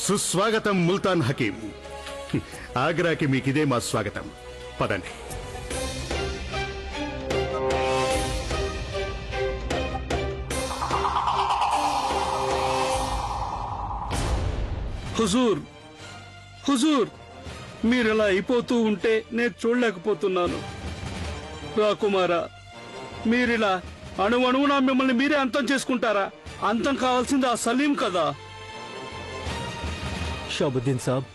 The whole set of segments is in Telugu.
సుస్వాగతం ముల్తాన్ హకీం. ఆగ్రాకి మీకిదే మా స్వాగతం. పదండి. హుజూర్, హుజూర్, మీరిలా అయిపోతూ ఉంటే నేను చూడలేకపోతున్నాను. రాకుమారా, మీరిలా అణువణువునా మిమ్మల్ని మీరే అంతం చేసుకుంటారా? అంతం కావాల్సింది ఆ సలీం కదా. షాబుద్దీన్ సాబ్,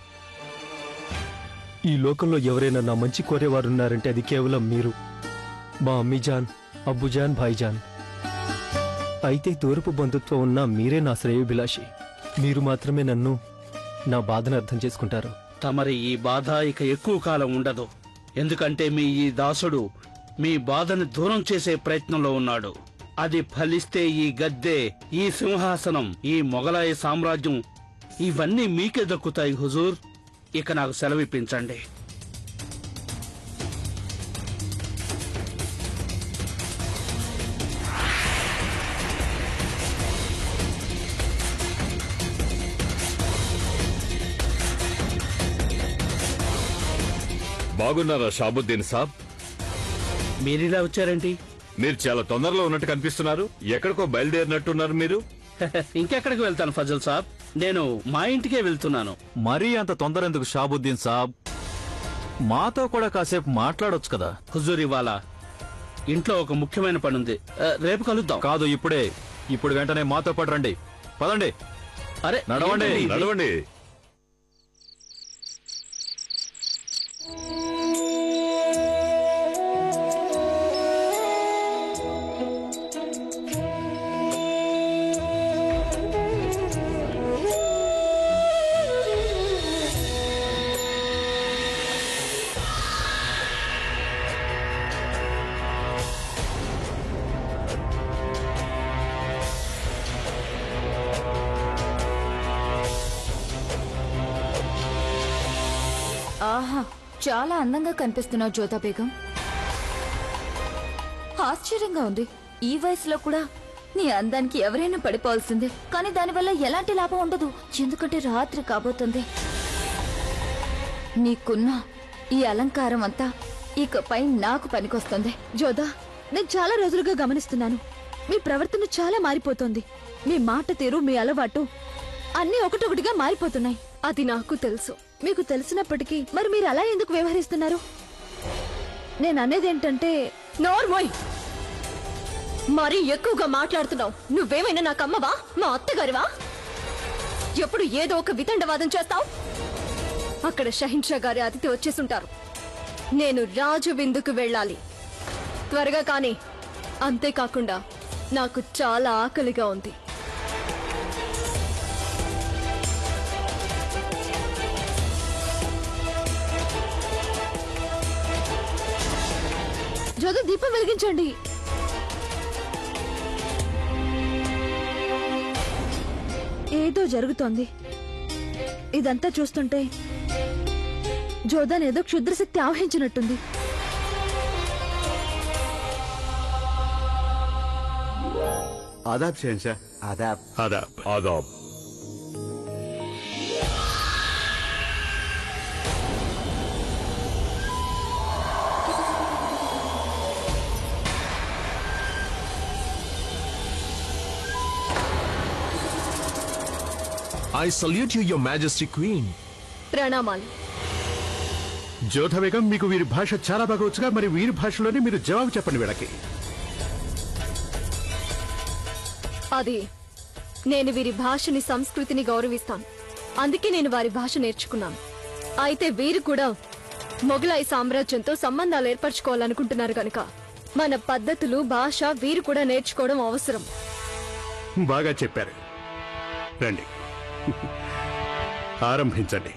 ఈ లోకంలో ఎవరైనా నా మంచి కోరేవారున్నారంటే అది కేవలం మీరు, మా అమ్మీజాన్, అబ్బుజాన్, భాయిజాన్. అయితే తూర్పు బంధుత్వం ఉన్న మీరే నా శ్రేయోభిలాషి. మీరు మాత్రమే నన్ను, నా బాధను అర్థం చేసుకుంటారు. తమరి ఈ బాధ ఇక ఎక్కువ కాలం ఉండదు. ఎందుకంటే మీ ఈ దాసుడు మీ బాధను దూరం చేసే ప్రయత్నంలో ఉన్నాడు. అది ఫలిస్తే ఈ గద్దె, ఈ సింహాసనం, ఈ మొగలాయి సామ్రాజ్యం ఇవన్నీ మీకే దక్కుతాయి. హుజూర్, ఇక నాకు సెలవిప్పించండి. బాగున్నారా షాబుద్దీన్ సాబ్? మీరిలా వచ్చారేంటి? మీరు చాలా తొందరలో ఉన్నట్టు కనిపిస్తున్నారు. ఎక్కడికో బయలుదేరినట్టున్నారు మీరు. ఇంకెక్కడికి వెళ్తాను ఫజల్ సాబ్, నేను మా ఇంటికే వెళ్తున్నాను. మరీ అంత తొందర ఎందుకు షాబుద్దీన్ సాబ్? మాతో కూడా కాసేపు మాట్లాడొచ్చు కదా. హుజూర్, ఇవాళ ఇంట్లో ఒక ముఖ్యమైన పని ఉంది. రేపు కలుద్దాం. కాదు, ఇప్పుడే. ఇప్పుడు వెంటనే మాతో పాటు రండి. పదండి. అరే నడవండి, ఏంటండి ఇది? నడవండి. ఆహా, చాలా అందంగా కనిపిస్తున్నావు జ్యోతా బేగం. ఆశ్చర్యంగా ఉంది. ఈ వయసులో కూడా నీ అందానికి ఎవరైనా పడిపోవాల్సిందే. కానీ దానివల్ల ఎలాంటి లాభం ఉండదు, ఎందుకంటే రాత్రి కాబోతుంది. నీకున్న ఈ అలంకారం అంతా ఇకపై నాకు పనికొస్తుంది. జోదా, నేను చాలా రోజులుగా గమనిస్తున్నాను. మీ ప్రవర్తన చాలా మారిపోతోంది. మీ మాట తీరు, మీ అలవాటు అన్నీ ఒకటొకటిగా మారిపోతున్నాయి. అది నాకు తెలుసు. మీకు తెలిసినప్పటికీ మరి మీరు అలా ఎందుకు వ్యవహరిస్తున్నారు? నేను అనేదేంటంటే, నోర్మోయ్, మరీ ఎక్కువగా మాట్లాడుతున్నావు. నువ్వేమైనా నాకు అమ్మవా, మా అత్తగారివా? ఎప్పుడు ఏదో ఒక వితండవాదం చేస్తావు. అక్కడ షహిన్షా గారి అతిథి వచ్చేసుంటారు. నేను రాజు విందుకు వెళ్ళాలి, త్వరగా కానీ. అంతేకాకుండా నాకు చాలా ఆకలిగా ఉంది. జోదా, దీపం వెలిగించండి. ఏదో జరుగుతోంది. ఇదంతా చూస్తుంటే జోదానేదో క్షుద్రశక్తి ఆవహించినట్టుంది. Aadab Shahansha. Aadab. Aadab. Aadab. I salute you, Your Majesty Queen. ప్రణామాలు. జ్యోతా బేగం, మీకు వీరి భాష చాలా బాగా వచ్చుగా. మరి వీరి భాషలోనే మీరు జవాబు చెప్పండి వీళ్ళకి. అది నేను వీరి భాషని, సంస్కృతిని గౌరవిస్తాను. అందుకే నేను వారి భాష నేర్చుకున్నాను. అయితే వీరు కూడా మొఘలాయి సామ్రాజ్యంతో సంబంధాలు ఏర్పరచుకోవాలనుకుంటున్నారు కనుక మన పద్ధతులు, భాష వీరు కూడా నేర్చుకోవడం అవసరం. బాగా చెప్పారు. రండి, ఆరంభించండి.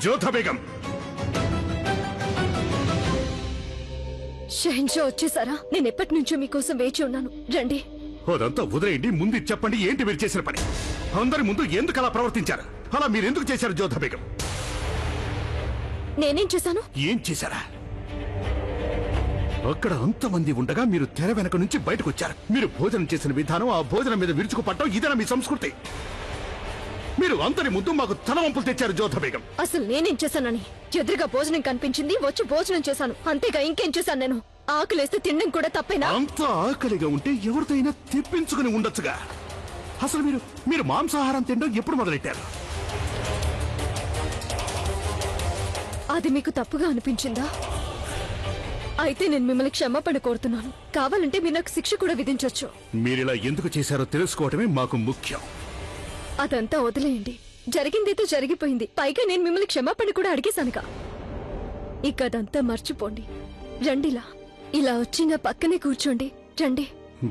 జోధా బేగం. షహన్షా వచ్చేసారా? నేను ఎప్పటి నుంచో మీకోసం వేచి ఉన్నాను. రండి. అదంతా వదిలేయండి. ముందు చెప్పండి, ఏంటి మీరు చేసిన పని? అందరి ముందు ఎందుకు అలా ప్రవర్తించారు? అలా మీరు ఎందుకు చేశారు జోధా బేగం? నేనేం చేశాను? ఏం చేశారా? అక్కడ అంతమంది ఉండగా మీరు తెర వెనక నుంచి బయటకు వచ్చారు. మీరు భోజనం చేసిన విధానం, ఆ భోజనం మీద విరుచుకుపట్టడం, ఇదేనా మీ సంస్కృతి? మీరు అందరి ముందు మాకు తలవంపులు తెచ్చారు జోధా బేగం. అసలు నేనేం చేశానని? ఎదురుగా భోజనం కనిపించింది, వచ్చి భోజనం చేశాను. అంతేగా ఇంకేం చేశాను నేను? ఆకలేస్తే తినడం కూడా తప్పేనా? అంత ఆకలిగా ఉంటే ఎవరితోనైనా తెప్పించుకుని ఉండొచ్చుగా. అసలు మీరు మాంసాహారం తినడం ఎప్పుడు మొదలెట్టారు? అది మీకు తప్పుగా అనిపించిందా? అయితే నేను మిమ్మల్ని క్షమాపణ కోరుతున్నాను. కావాలంటే మీరు నాకు శిక్ష కూడా విధించొచ్చు. మీరిలా ఎందుకు చేశారో తెలుసుకోవటమే మాకు ముఖ్యం. అదంతా వదిలేయండి. జరిగిందేదో జరిగిపోయింది. పైగా నేను మిమ్మల్ని క్షమాపణ కూడా అడిగేశానుగా. ఇక అదంతా మర్చిపోండి. రండిలా. ఇలా వచ్చి నా పక్కనే కూర్చోండి. రండి.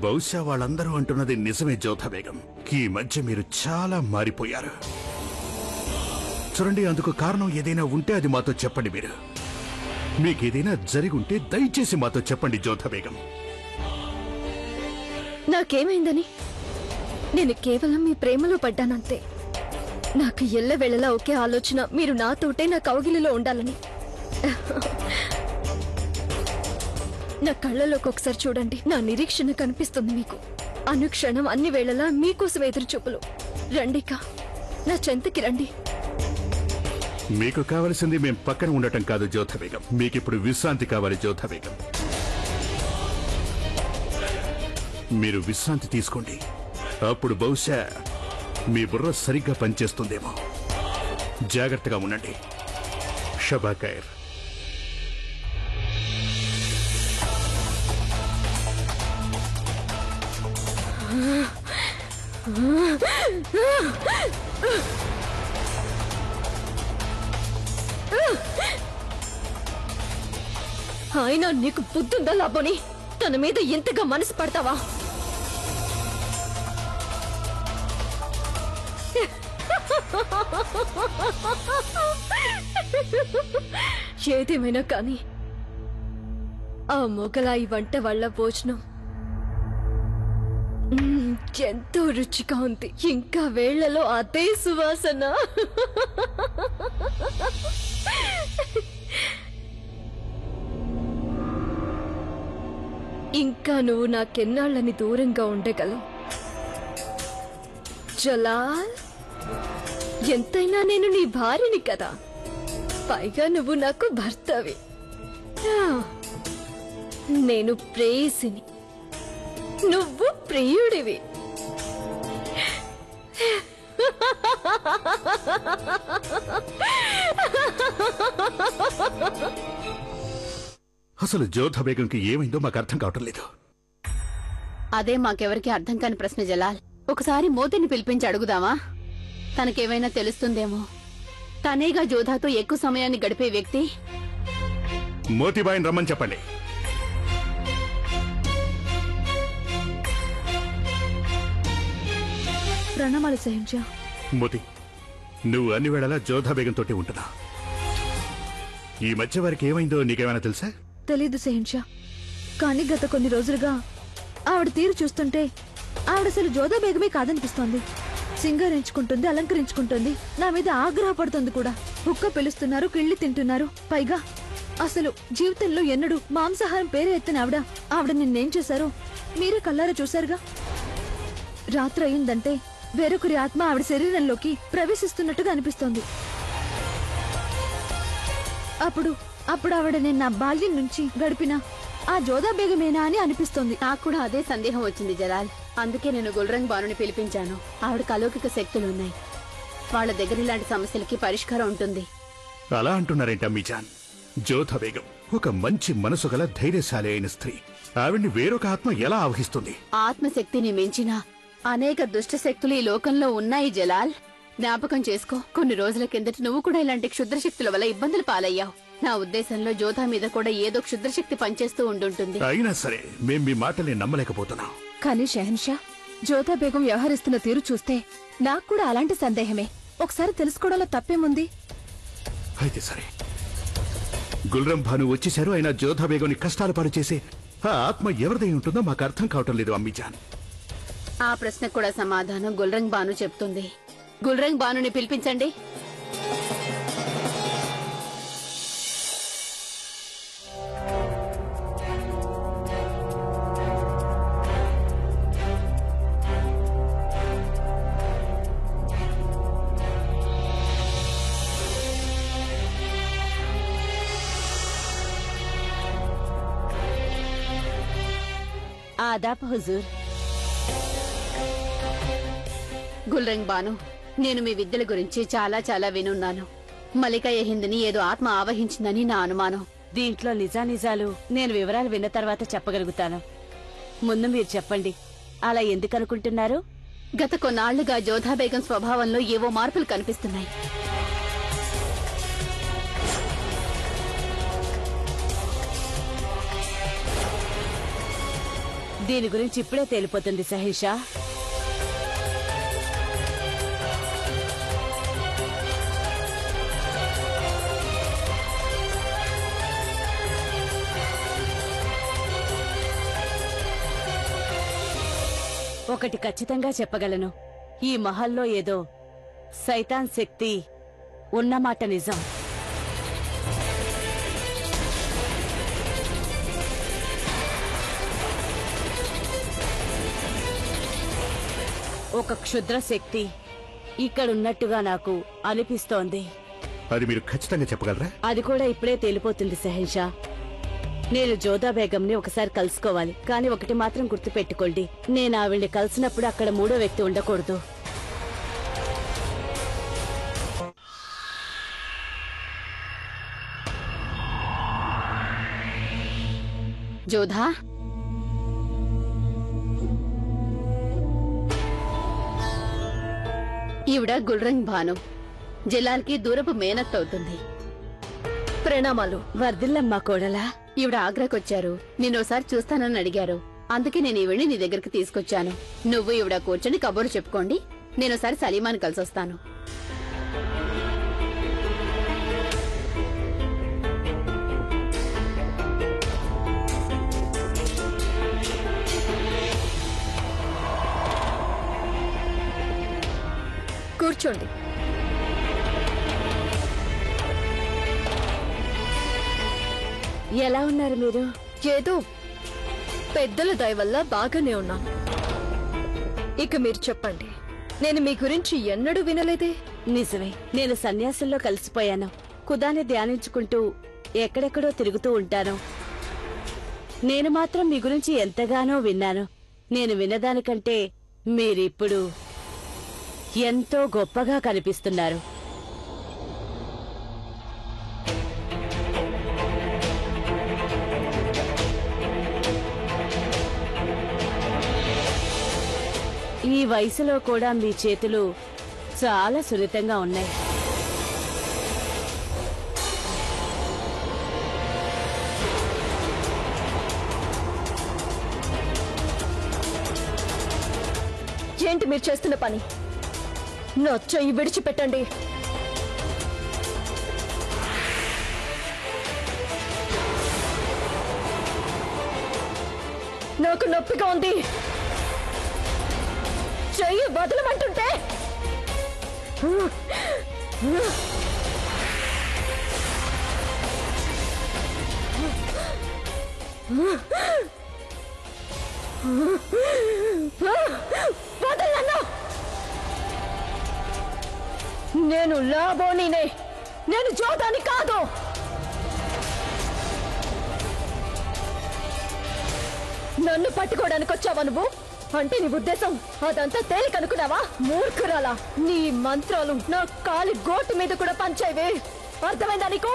బహుశా వాళ్ళందరూ అంటున్నది నిజమే జోధా బేగం. ఈ మధ్య మీరు చాలా మారిపోయారు. చూడండి, అందుకు కారణం ఏదైనా ఉంటే అది మాతో చెప్పండి. మీకేదైనా జరిగుంటే దయచేసి మాతో చెప్పండి జోధా బేగం. నాకేమైందని? నేను కేవలం మీ ప్రేమలో పడ్డానంతే. నాకు ఎల్లవేళలా ఒకే ఆలోచన, మీరు నాతోటే నా కౌగిలిలో ఉండాలని. నా కళ్ళలోకి ఒకసారి చూడండి. నా నిరీక్షణ కనిపిస్తుంది మీకు. అనుక్షణం అన్ని వేళలా మీకోసం ఎదురు చూపులు. రండికా, నా చెంతకి రండి. మీకు కావలసింది మేం పక్కన ఉండటం కాదు జోధా బేగం. మీకిప్పుడు విశ్రాంతి కావాలి జోధా బేగం. మీరు విశ్రాంతి తీసుకోండి. అప్పుడు బహుశా మీ బుర్ర సరిగ్గా పనిచేస్తుందేమో. జాగ్రత్తగా ఉండండి. షబా ఖైర్. అయినా నీకు బుద్ధుందా లాభోని? తన మీద ఎంతగా మనసు పడతావా? ఏదేమైనా కానీ ఆ మొగలాయి వంట వాళ్ళ భోజనం ఎంతో రుచిగా ఉంది. ఇంకా వేళ్లలో అదే సువాసన. ఇంకా నువ్వు నాకెన్నాళ్ళని దూరంగా ఉండగలవు జలాల్? ఎంతైనా నేను నీ భార్యని కదా. పైగా నువ్వు నాకు భర్తవి. నేను ప్రేయసిని, నువ్వు ప్రియుడివి. అసలు జోధా బేగంకి ఏమైందో మాకు అర్థం కావటం లేదు. అదే మాకెవరికి అర్థం కాని ప్రశ్న జలాల్. ఒకసారి మోతిని పిలిపించి అడుగుదామా? తనకేమైనా తెలుస్తుందేమో. తనేగా జోధాతో ఎక్కువ సమయాన్ని గడిపే వ్యక్తి. మోతిబాయిని రమ్మని చెప్పండి. ప్రణామాలు సహించా. మోతి, నువ్వు అన్ని వేళలా జోధా బేగం తోటి ఉంటున్నా. ఈ మధ్య వారికి ఏమైందో నీకేమైనా తెలుసా? తెలీదు సహించా. కానీ గత కొన్ని రోజులుగా ఆవిడ తీరు చూస్తుంటే ఆవిడసలు జోధా బేగమే కాదనిపిస్తోంది. సింగారించుకుంటుంది, అలంకరించుకుంటుంది, నా మీద ఆగ్రహపడుతుంది కూడా. హుక్క పిలుస్తున్నారు, కిళ్ళి తింటున్నారు. పైగా అసలు జీవితంలో ఎన్నడూ మాంసాహారం పేరు ఎత్తిన ఆవిడ నిన్నేం చేశారో మీరే కల్లారా చూశారుగా. రాత్రి అయిందంటే వేరొకరి ఆత్మ ఆవిడ శరీరంలోకి ప్రవేశిస్తున్నట్టుగా అనిపిస్తోంది. అప్పుడు ఆవిడ నేను నా బాల్యం నుంచి గడిపిన ఆ జోధా బేగమేనా అని అనిపిస్తోంది. నాకు కూడా అదే సందేహం వచ్చింది జలాల్. అందుకే నేను గుల్రంగ్ బానుని పిలిపించాను. ఆవిడకి అలౌకిక శక్తులున్నాయి. వాళ్ళ దగ్గర ఇలాంటి సమస్యలకి పరిష్కారం ఉంటుంది. అలా అంటున్నారేంటి అమ్మీజాన్? జోధా బేగం ఒక మంచి మనసు గల ధైర్యశాలి అయిన స్త్రీ. ఆవిడ్ని వేరొక ఆత్మ ఎలా ఆవహిస్తుంది? ఆత్మశక్తిని మించిన అనేక దుష్ట శక్తులు ఈ లోకంలో ఉన్నాయి జలాల్. జ్ఞాపకం చేసుకో, కొన్ని రోజుల కిందట నువ్వు కూడా ఇలాంటి క్షుద్రశక్తుల వల్ల ఇబ్బందులు పాలయ్యావు. నా ఉద్దేశంలో జోధా మీద కూడా ఏదో క్షుద్రశక్తి పనిచేస్తూ ఉండుంటుంది. అయినా సరే మేం మీ మాటల్ని నమ్మలేకపోతున్నాం. కానీ షహన్షా, జోధా బేగం వ్యవహరిస్తున్న తీరు చూస్తే నాకు కూడా అలాంటి సందేహమే. ఒకసారి తెలుసుకోవడంలో తప్పేముంది? అయితే సరే, గుల్రం భాను వచ్చేశారు. అయినా జోధా బేగంని కష్టాలు పాలు చేసే ఆ ఆత్మ ఎవరిదై ఉంటుందో మాకు అర్థం కావటం లేదు అమ్మీజాన్. ఆ ప్రశ్నకు కూడా సమాధానం గుల్రంగ్ బాను చెప్తుంది. గుల్రంగ్ బానుని పిలిపించండి. ఆదాబ్ హుజూర్. గుల్రంగ్ బాను, నేను మీ విద్యల గురించి చాలా చాలా వినున్నాను. మలికా హింద్ని ఏదో ఆత్మ ఆవహించిందని నా అనుమానం. దీంట్లో నిజానిజాలు నేను వివరాలు విన్న తర్వాత చెప్పగలుగుతాను. ముందు మీరు చెప్పండి, అలా ఎందుకు అనుకుంటున్నారు? గత కొన్నాళ్లుగా జోధా బేగం స్వభావంలో ఏవో మార్పులు కనిపిస్తున్నాయి. దీని గురించి ఇప్పుడే తేలిపోతుంది సహిషా. ఒకటి ఖచ్చితంగా చెప్పగలను, ఈ మహల్లో ఏదో సైతాన్ శక్తి ఉన్నమాట నిజం. ఒక క్షుద్ర శక్తి ఇక్కడున్నట్టుగా నాకు అనిపిస్తోంది. అది మీరు ఖచ్చితంగా చెప్పగలరా? అది కూడా ఇప్పుడే తేలిపోతుంది సహన్షా. నేను జోధా బేగంని ఒకసారి కలుసుకోవాలి, కానీ ఒకటి మాత్రం గుర్తు పెట్టుకోండి, నేను ఆవిడ్ని కలిసినప్పుడు అక్కడ మూడో వ్యక్తి ఉండకూడదు. జోధా, ఈవిడ గుల్రంగ్ భాను, జలాల్కి దూరపు మేనత్ అవుతుంది. ప్రణామాలు. వర్దిల్లమ్మా కోడలా. ఈవిడ ఆగ్రాకొచ్చారు, నిన్నోసారి చూస్తానని అడిగారు. అందుకే నేను ఈవిడ్ని నీ దగ్గరికి తీసుకొచ్చాను. నువ్వు ఈవిడ కూర్చొని కబుర్లు చెప్పుకోండి, నేనోసారి సలీమాని కలిసొస్తాను. కూర్చోండి. ఎలా ఉన్నారు మీరు? ఏదో పెద్దల దయ వల్ల బాగానే ఉన్నాను. ఇక మీరు చెప్పండి, నేను మీ గురించి ఎన్నడూ వినలేదే. నిజమే, నేను సన్యాసుల్లో కలిసిపోయాను. ఖుదాని ధ్యానించుకుంటూ ఎక్కడెక్కడో తిరుగుతూ ఉంటాను. నేను మాత్రం మీ గురించి ఎంతగానో విన్నాను. నేను విన్నదానికంటే మీరిప్పుడు ఎంతో గొప్పగా కనిపిస్తున్నారు. ఈ వయసులో కూడా మీ చేతులు చాలా సున్నితంగా ఉన్నాయి. ఏంటి మీరు చేస్తున్న పని? నా చెయ్యి విడిచిపెట్టండి. నాకు నొప్పిగా ఉంది. చెయ్యి వదలమంటుంటే వదలను. నేను లాబోనీనే, నేను జోదాని కాదు. నన్ను పట్టుకోవడానికి వచ్చావా నువ్వు? అంటే నీ ఉద్దేశం అదంతా తేలికనుకున్నావా? మూర్ఖురాలా, నీ మంత్రాలు నా కాలి గోటు మీద కూడా పంచేవే. అర్థమైందా నీకు?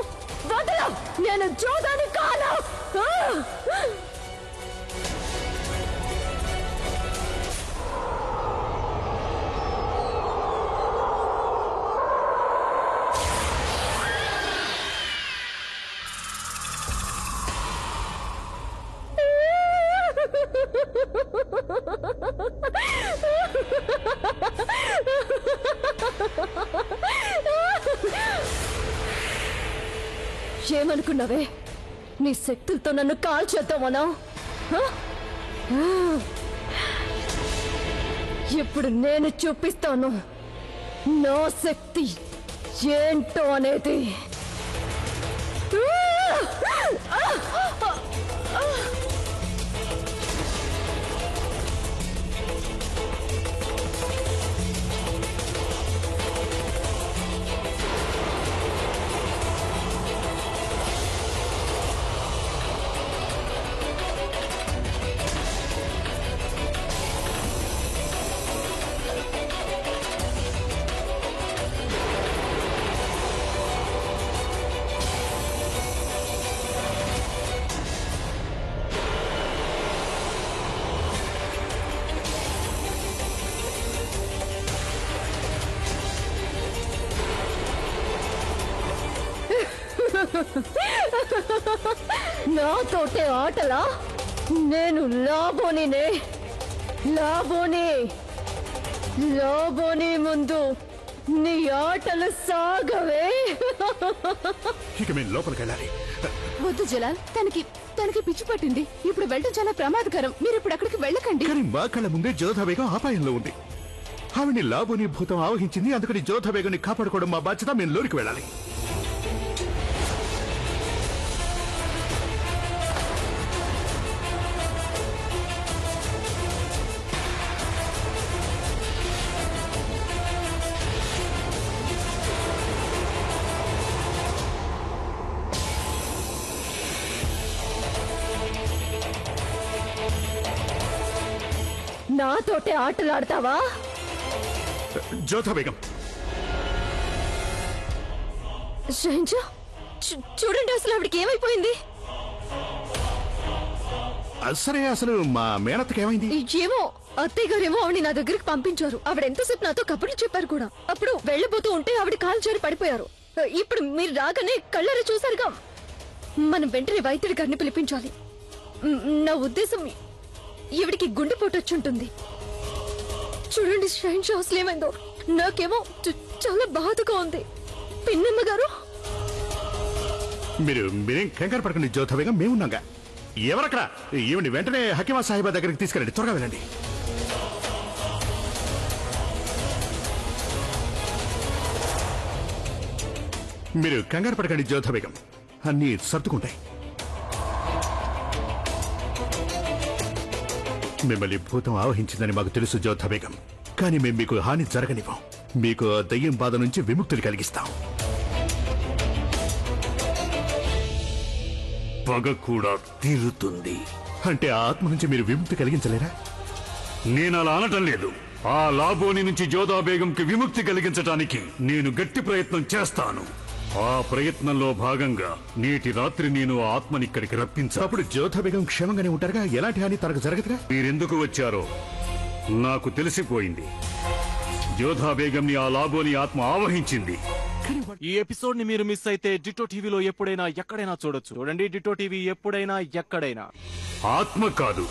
వదలా, నేను జోదాని కాను. ఏమనుకున్నావే? నీ శక్తులతో నన్ను కాల్చేద్దామనా? ఇప్పుడు నేను చూపిస్తాను నా శక్తి ఏంటో అనేది. నాతోటే ఆటలా? నేను లాబోనినే. లాబోని ముందు నీ ఆటలు సాగవే. ఇక మేము లోపలికి వెళ్ళాలి. వద్దు జలాల్, తనకి పిచ్చి పట్టింది. ఇప్పుడు వెళ్ళడం చాలా ప్రమాదకరం. మీరు ఇప్పుడు అక్కడికి వెళ్ళకండి. కానీ మా కళ్ళ ముందే జోధా బేగం అపాయంలో ఉంది. ఆవిడ్ని లాబోని భూతం ఆవహించింది. అందుకని జోధా బేగంని కాపాడుకోవడం మా బాధ్యత. మేము లోనికి వెళ్ళాలి. నాతోటే ఆటలాడతావా? జోధా బేగం, షహింజా, చూడండి అసలు ఆవిడకి ఏమైపోయింది. సరే, అసలు మా మేనత్తకి ఏమైంది? ఏమో, అత్తయ్య గారేమో ఆవిడ నా దగ్గరికి పంపించారు. ఆవిడ ఎంతసేపు నాతో కబుర్లు చెప్పారు కూడా. అప్పుడు వెళ్ళబోతూ ఉంటే ఆవిడ కాలు చేరి పడిపోయారు. ఇప్పుడు మీరు రాగానే కళ్ళారా చూసారుగా. మనం వెంటనే వైద్యుడి గారిని పిలిపించాలి. నా ఉద్దేశం, ఈవిడికి గుండెపోటు వచ్చుంటుంది. చూడండి షహింజా, అసలు ఏమైందో నాకేమో చాలా బాధగా ఉంది. పిన్నమ్మ గారు, మీరేం కంగారు పడకండి జోధా బేగం, మేమున్నాగా. ఎవరక్కడ? ఈవిని వెంటనే హకీమా సాహిబా దగ్గరికి తీసుకెళ్ళండి. త్వరగా వెళ్ళండి. మీరు కంగారు పడకండి జోధా బేగం, అన్నీ సర్దుకుంటాయి. మిమ్మల్ని భూతం ఆవహించిందని మాకు తెలుసు జోధా బేగం. కానీ మేము మీకు హాని జరగనివ్వం. మీకు ఆ దయ్యం బాధ నుంచి విముక్తిని కలిగిస్తాం. పగ కూడా తీరుతుంది. అంటే ఆ ఆత్మ నుంచి మీరు విముక్తి కలిగించలేరా? నేను అలా అనటం లేదు. ఆ లాబోని నుంచి జోధా బేగంకి విముక్తి కలిగించటానికి నేను గట్టి ప్రయత్నం చేస్తాను. ఆ ప్రయత్నంలో భాగంగా నేటి రాత్రి నేను ఆ ఆత్మని ఇక్కడికి రప్పించా. అప్పుడు జోధా బేగం క్షేమంగానే ఉంటారుగా? ఎలాంటి హాని తనకు జరగదుగా? మీరెందుకు వచ్చారో నాకు తెలిసిపోయింది. జోధా బేగంని ఆ లాబోని ఆత్మ ఆవహించింది. ఈ ఎపిసోడ్ ని మీరు మిస్ అయితే డిటో టీవీలో ఎప్పుడైనా ఎక్కడైనా చూడొచ్చు. చూడండి డిటో టీవీ, ఎప్పుడైనా ఎక్కడైనా. ఆత్మ కాదు,